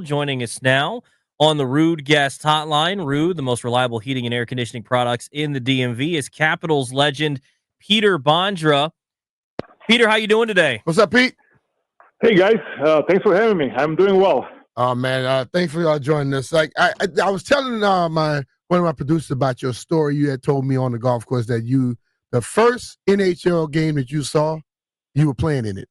joining us now on the Rude Guest Hotline. Rude, the most reliable heating and air conditioning products in the DMV, is Capitals legend Peter Bondra. Peter, how you doing today? What's up, Pete? Hey guys, thanks for having me. I'm doing well. Oh man, thanks for joining us. Like I was telling one of my producers about your story. You had told me on the golf course that the first NHL game that you saw, you were playing in it.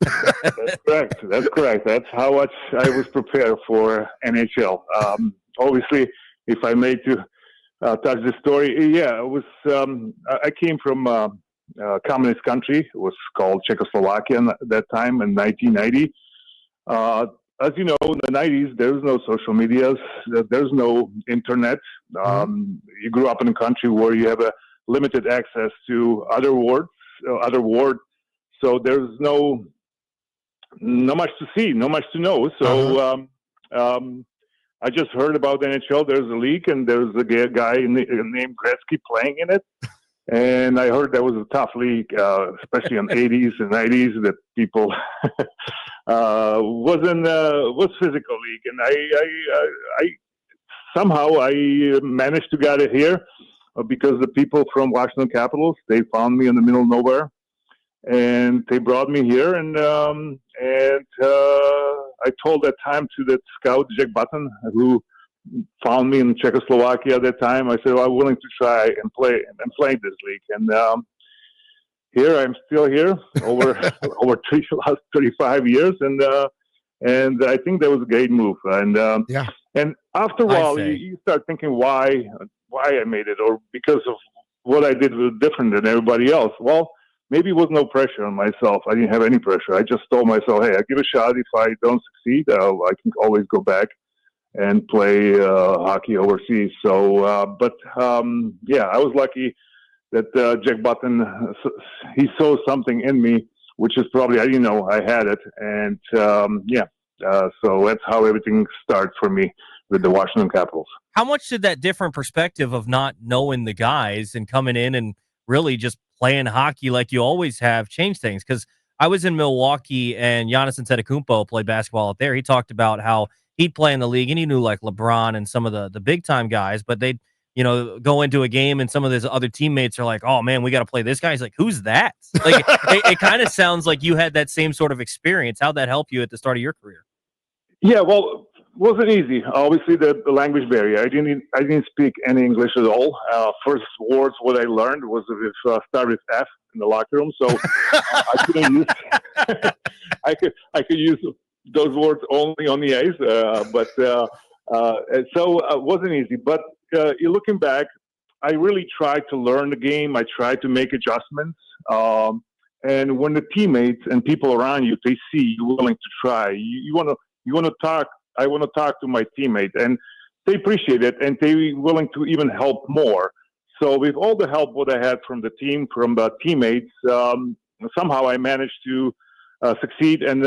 That's correct. That's correct. That's how much I was prepared for NHL. Obviously, if I may to touch the story, yeah, it was. I came from a communist country. It was called Czechoslovakia at that time in 1990. As you know, in the 90s, there was no social medias. There's no internet. You grew up in a country where you have a limited access to other words. So there's no much to see, no much to know. So I just heard about the NHL. There's a league, and there's a guy named Gretzky playing in it. And I heard that was a tough league, especially in the 80s and 90s, that people was physical league. And I somehow managed to get it here because the people from Washington Capitals, they found me in the middle of nowhere. And they brought me here, and I told that time to that scout, Jack Button, who found me in Czechoslovakia at that time. I said, well, I'm willing to try and play this league. And here I'm still here over 35 years, and I think that was a great move. And and after a while, you start thinking why I made it, or because of what I did was different than everybody else. Well, maybe it was no pressure on myself. I didn't have any pressure. I just told myself, hey, I'll give a shot. If I don't succeed, I can always go back and play hockey overseas. So, I was lucky that Jack Button, he saw something in me, which is probably, I didn't know I had it. And, so that's how everything starts for me with the Washington Capitals. How much did that different perspective of not knowing the guys and coming in and really just playing hockey like you always have change things? Because I was in Milwaukee, and Giannis Antetokounmpo played basketball out there. He talked about how he'd play in the league, and he knew like LeBron and some of the big time guys, but they'd go into a game, and some of his other teammates are like, "Oh man, we got to play this guy." He's like, "Who's that?" Like it kind of sounds like you had that same sort of experience. How'd that help you at the start of your career? Yeah, well, it wasn't easy. Obviously, the language barrier. I didn't speak any English at all. First words what I learned was start with F in the locker room. So I couldn't use. I could use those words only on the ice. So it wasn't easy. But looking back, I really tried to learn the game. I tried to make adjustments. And when the teammates and people around you, they see you willing to try, you want to talk. I want to talk to my teammate, and they appreciate it, and they willing to even help more. So with all the help what I had from the team, from the teammates, somehow I managed to succeed and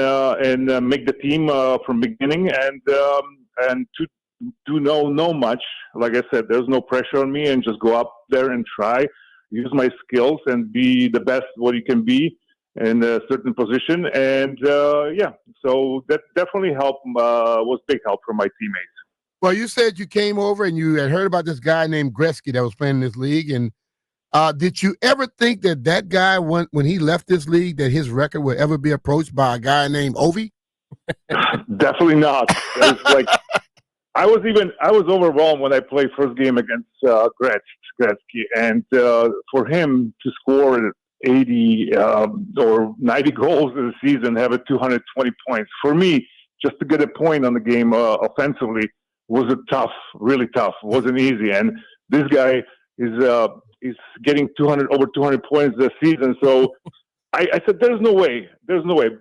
make the team from beginning, and to do know much. Like I said, there's no pressure on me, and just go up there and try, use my skills, and be the best what you can be in a certain position. And so that definitely helped, was big help from my teammates. Well, you said you came over and you had heard about this guy named Gretzky that was playing in this league. And did you ever think that guy, when he left this league, that his record would ever be approached by a guy named Ovi? Definitely not. It was like, I was overwhelmed when I played first game against Gretzky. And for him to score 80 or 90 goals in a season, have a 220 points. For me, just to get a point on the game offensively was really tough. It wasn't easy. And this guy is getting over 200 points this season. So I said, there's no way.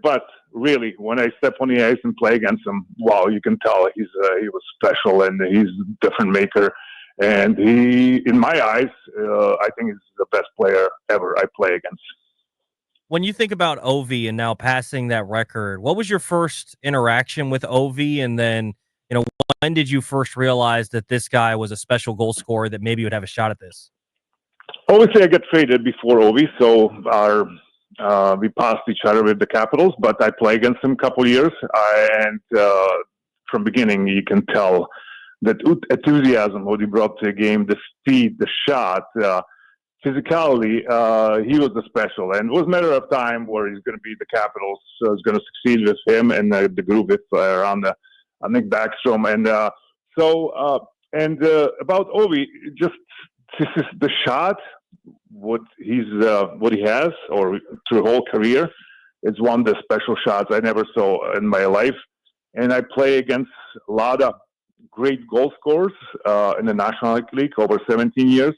But really, when I step on the ice and play against him, wow, you can tell he was special, and he's a different maker. And he, in my eyes, I think he's the best player ever I play against. When you think about Ovi and now passing that record, what was your first interaction with Ovi? And then, when did you first realize that this guy was a special goal scorer that maybe would have a shot at this? Obviously, I got traded before Ovi, so we passed each other with the Capitals, but I played against him a couple years. And from beginning, you can tell that enthusiasm, what he brought to the game, the speed, the shot, physicality, he was a special. And it was a matter of time where he's going to be the Capitals. So it's going to succeed with him and the group with, around Nick Backstrom. And about Ovi, just this is the shot, what he has, or through whole career. It's one of the special shots I never saw in my life. And I play against a lot of great goal scorers in the National Hockey League over 17 years.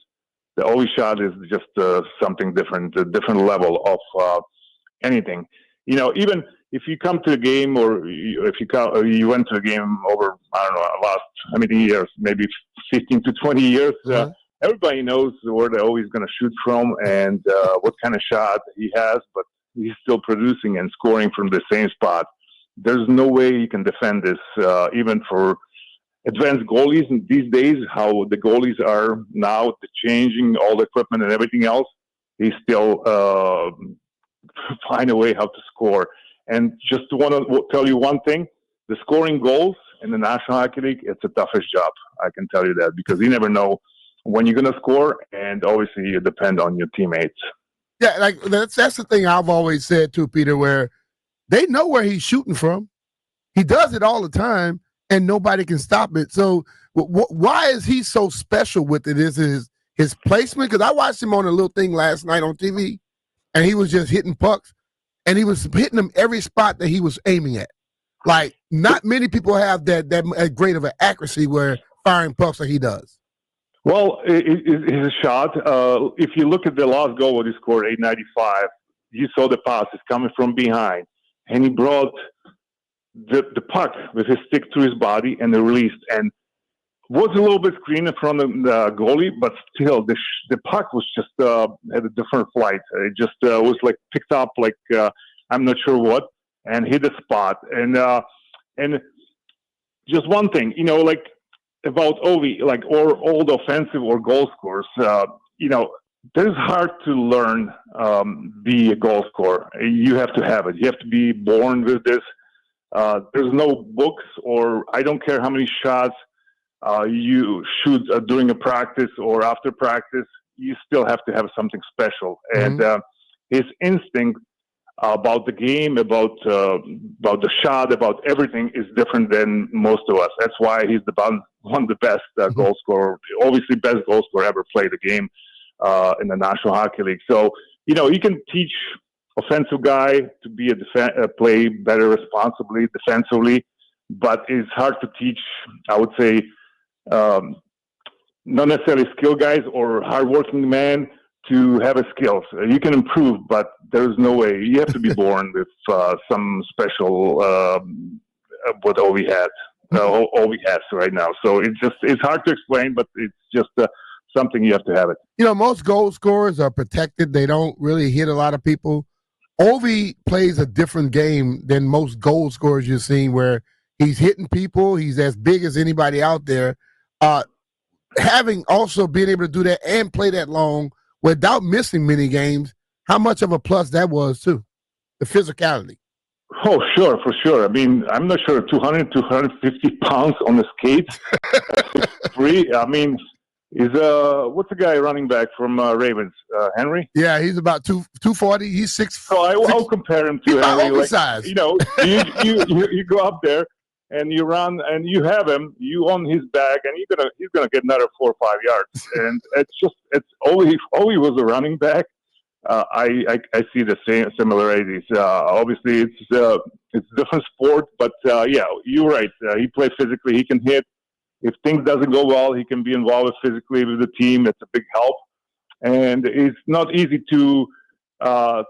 The Ovi shot is just something different, a different level of anything. You know, even if you come to a game, or if you went to a game over, I don't know, last how many years, maybe 15 to 20 years, everybody knows where they're always going to shoot from and what kind of shot he has, but he's still producing and scoring from the same spot. There's no way you can defend this, even for advanced goalies. And these days, how the goalies are now, the changing all the equipment and everything else, he still find a way how to score. And just want to tell you one thing, the scoring goals in the National Hockey League, it's the toughest job. I can tell you that, because you never know when you're going to score, and obviously you depend on your teammates. Yeah, like that's the thing I've always said too, Peter, where they know where he's shooting from. He does it all the time, and nobody can stop it. So why is he so special with it? Is his placement? Because I watched him on a little thing last night on TV, and he was just hitting pucks, and he was hitting them every spot that he was aiming at. Like, not many people have that great of an accuracy where firing pucks like he does. Well, his shot, if you look at the last goal what he scored, 895, you saw the pass is coming from behind, and he brought the puck with his stick to his body and the released, and was a little bit screened in front of the goalie, but still the puck was just had a different flight. It just was like picked up like I'm not sure what, and hit the spot. And just one thing, you know, like about Ovi, like, or all the offensive or goal scorers, you know, there's hard to learn be a goal scorer. You have to have it. You have to be born with this. There's no books, or I don't care how many shots you shoot during a practice or after practice, you still have to have something special. Mm-hmm. And his instinct about the game, about the shot, about everything is different than most of us. That's why he's one of the best goal scorer, obviously best goal scorer ever played the game in the National Hockey League. So, you know, you can teach offensive guy to be play better responsibly defensively, but it's hard to teach, I would say, not necessarily skill guys or hardworking men to have a skills. You can improve, but there's no way. You have to be born with some special what Ovi has. Ovi has right now. So it's hard to explain, but it's just something you have to have it. You know, most goal scorers are protected. They don't really hit a lot of people. Ovi plays a different game than most goal scorers you've seen, where he's hitting people. He's as big as anybody out there. Having also been able to do that and play that long without missing many games, how much of a plus that was too, the physicality. Oh, sure, for sure. I mean, I'm not sure, 200, 250 pounds on the skates. Free. I mean, what's the guy running back from Ravens? Henry? Yeah, he's about 240. He's 6. So I'll compare him to Henry. Oversized. Like, you know, you go up there and you run and you have him, you on his back, and he's gonna get another 4 or 5 yards. And it's Ovi was a running back. I see the same similarities. Obviously, it's a different sport, but yeah, you're right. He plays physically. He can hit. If things doesn't go well, he can be involved physically with the team. It's a big help, and it's not easy to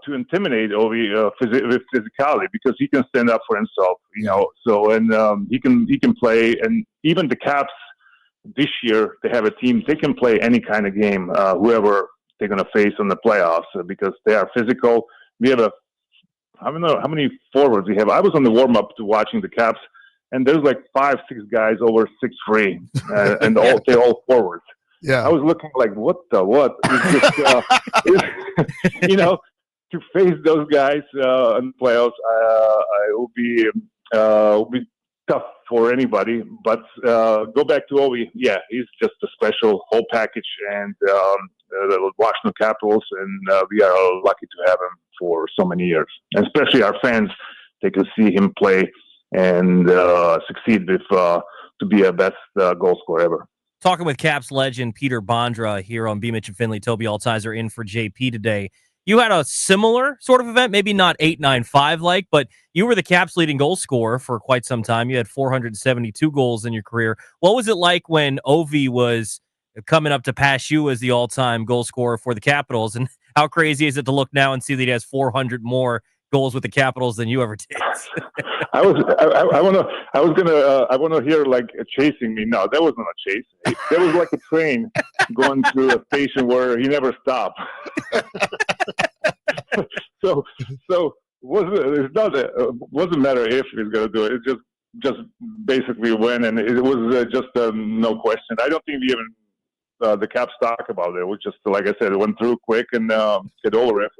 intimidate Ovi with physicality, because he can stand up for himself. You know, so and he can play, and even the Caps this year, they have a team. They can play any kind of game, whoever they're going to face in the playoffs, because they are physical. We have I don't know how many forwards we have. I was on the warm up to watching the Caps, and there's like 5, 6 guys over 6'3", and they're all forwards. Yeah, I was looking like, what? It's just, you know, to face those guys in the playoffs, I will be tough for anybody. But go back to Ovi. Yeah, he's just a special whole package, and the Washington Capitals, and we are lucky to have him for so many years. And especially our fans, they can see him play and succeed with to be a best goal scorer ever. Talking with Caps legend Peter Bondra here on BMitch and Finlay. Tobi Altizer in for JP today. You had a similar sort of event, maybe not 8-9-5 like, but you were the Caps leading goal scorer for quite some time. You had 472 goals in your career. What was it like when Ovi was coming up to pass you as the all-time goal scorer for the Capitals? And how crazy is it to look now and see that he has 400 more goals with the Capitals than you ever did? I want to hear like chasing me. No, that wasn't a chase. That was like a train going through a station where he never stopped. so wasn't matter if he's going to do it. It just basically win, and it was just no question. I don't think we even the Caps talk about it. It was just, like I said, it went through quick and get over it.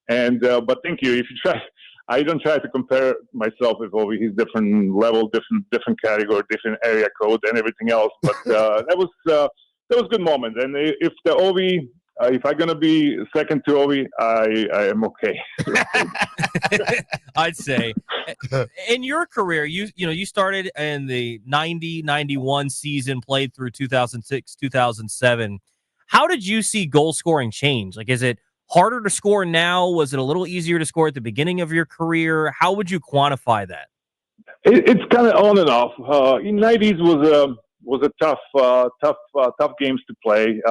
But thank you. If you try, I don't try to compare myself with Ovi. He's different level, different category, different area code, and everything else. But that was a good moment. And if the Ovi, if I'm gonna be second to Ovi, I am okay. I'd say. In your career, you started in the 90-91 season, played through 2006, 2007. How did you see goal scoring change? Like, is it harder to score now? Was it a little easier to score at the beginning of your career? How would you quantify that? It's kind of on and off. In '90s was a tough games to play.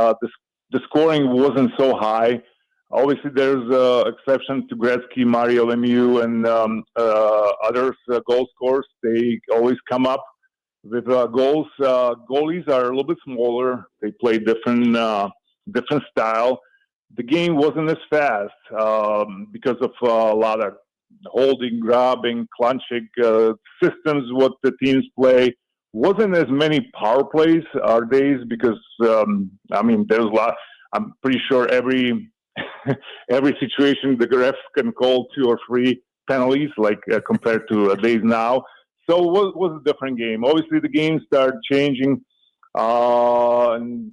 The scoring wasn't so high. Obviously, there's exception to Gretzky, Mario Lemieux, and others goal scorers. They always come up with goals. Goalies are a little bit smaller. They play different style. The game wasn't as fast because of a lot of holding, grabbing, clenching systems. What the teams play wasn't as many power plays our days because there's a lot. I'm pretty sure every situation the refs can call 2 or 3 penalties, like compared to days now. So it was a different game. Obviously, the game started changing. And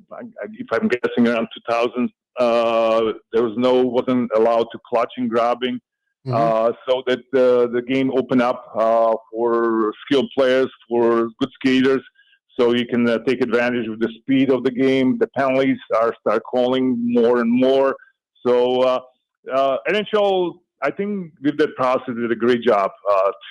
if I'm guessing around 2000. Wasn't allowed to clutch and grabbing, so that the game opened up for skilled players, for good skaters, so you can take advantage of the speed of the game. The penalties start calling more and more. So NHL, I think with that process, did a great job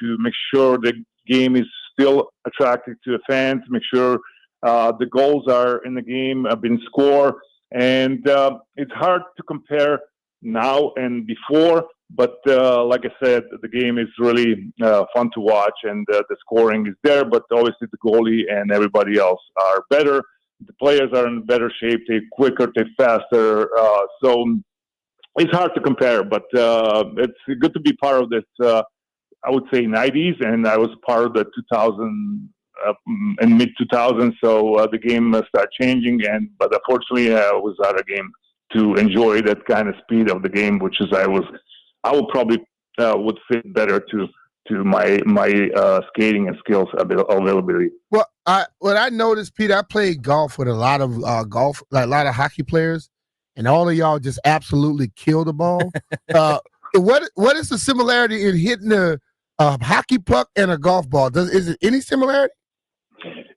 to make sure the game is still attractive to the fans, make sure the goals are in the game, have been scored. And it's hard to compare now and before, but like I said, the game is really fun to watch, and the scoring is there, but obviously the goalie and everybody else are better. The players are in better shape. They're quicker, they're faster. So it's hard to compare, but it's good to be part of this, I would say, 90s, and I was part of the 2000 in mid-2000s, so the game started changing, but unfortunately I was out of game to enjoy that kind of speed of the game, which is I would probably would fit better to my skating and skills availability. Well, what I noticed, Peter, I played golf with a lot of a lot of hockey players, and all of y'all just absolutely kill the ball. What is the similarity in hitting a hockey puck and a golf ball? Is it any similarity?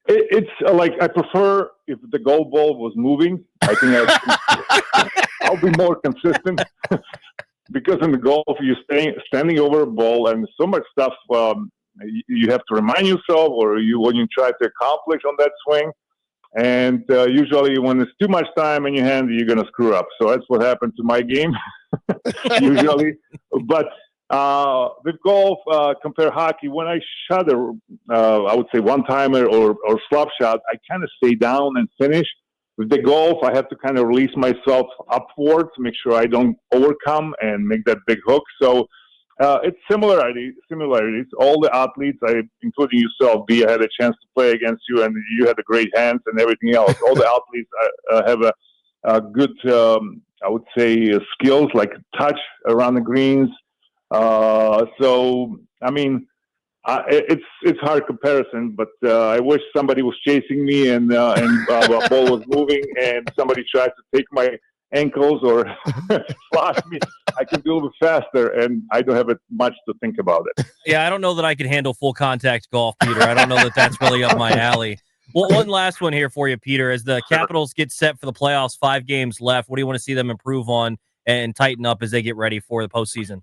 It's like I prefer if the goal ball was moving. I think I'll be more consistent because in the golf you're standing over a ball and so much stuff you have to remind yourself or when you try to accomplish on that swing. And usually when there's too much time in your hand, you're going to screw up. So that's what happened to my game usually. But with golf, compare hockey, when I shot I would say one-timer or slap shot, I kind of stay down and finish. With the golf, I have to kind of release myself upward to make sure I don't overcome and make that big hook. So it's similarities. All the athletes, including yourself, B, I had a chance to play against you, and you had the great hands and everything else. All the athletes have a good, I would say, skills like touch around the greens. So, I mean, It's hard comparison, but I wish somebody was chasing me and the ball was moving and somebody tried to take my ankles or flash me. I can do a little bit faster, and I don't have much to think about it. Yeah, I don't know that I could handle full contact golf, Peter. I don't know that that's really up my alley. Well, one last one here for you, Peter. As the Capitals get set for the playoffs, 5 games left, what do you want to see them improve on and tighten up as they get ready for the postseason?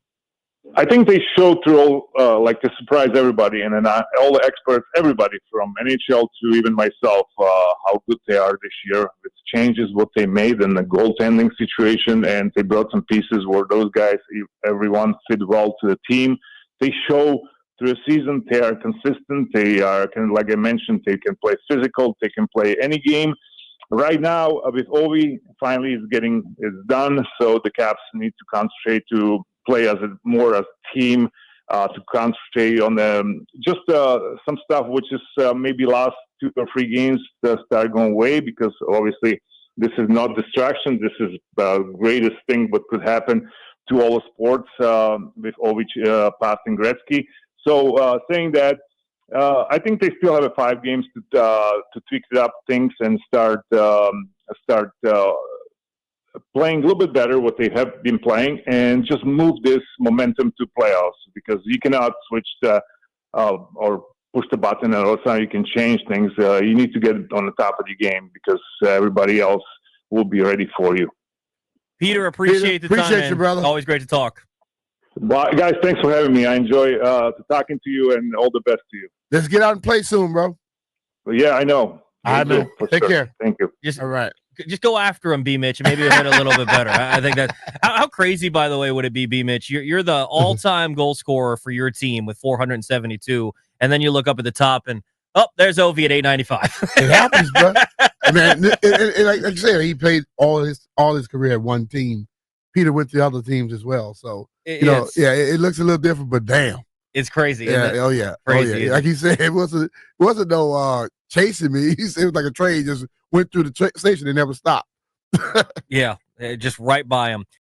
I think they showed through like to surprise everybody, and then all the experts, everybody from NHL to even myself, how good they are this year. It changes what they made in the goaltending situation, and they brought some pieces where those guys, everyone fit well to the team. They show through the season they are consistent. They are, like I mentioned, they can play physical. They can play any game. Right now, with Ovi, finally it's done, so the Caps need to concentrate to play more as a team, to concentrate on just some stuff which is maybe last 2 or 3 games that start going away, because obviously this is not distraction. This is the greatest thing what could happen to all the sports with Ovi passing Gretzky. So saying that, I think they still have 5 games to tweak up things and start playing a little bit better what they have been playing, and just move this momentum to playoffs, because you cannot switch or push the button and all of a sudden you can change things. You need to get on the top of the game because everybody else will be ready for you. Peter, appreciate the time. Appreciate you, brother. Always great to talk. Well, guys, thanks for having me. I enjoy talking to you, and all the best to you. Let's get out and play soon, bro. But yeah, I know. I know. Take care. Thank you. All right. Just go after him, BMitch, and maybe he'll hit a little bit better. I think that. How crazy, by the way, would it be, BMitch? You're the all-time goal scorer for your team with 472, and then you look up at the top, and there's Ovi at 895. It happens, bro. Man, like I said, he played all his career at one team. Peter went to other teams as well, so it looks a little different, but damn, it's crazy. Yeah, crazy. Like he said, it wasn't no chasing me. He said it was like a train just went through the station and never stopped. Yeah, just right by him.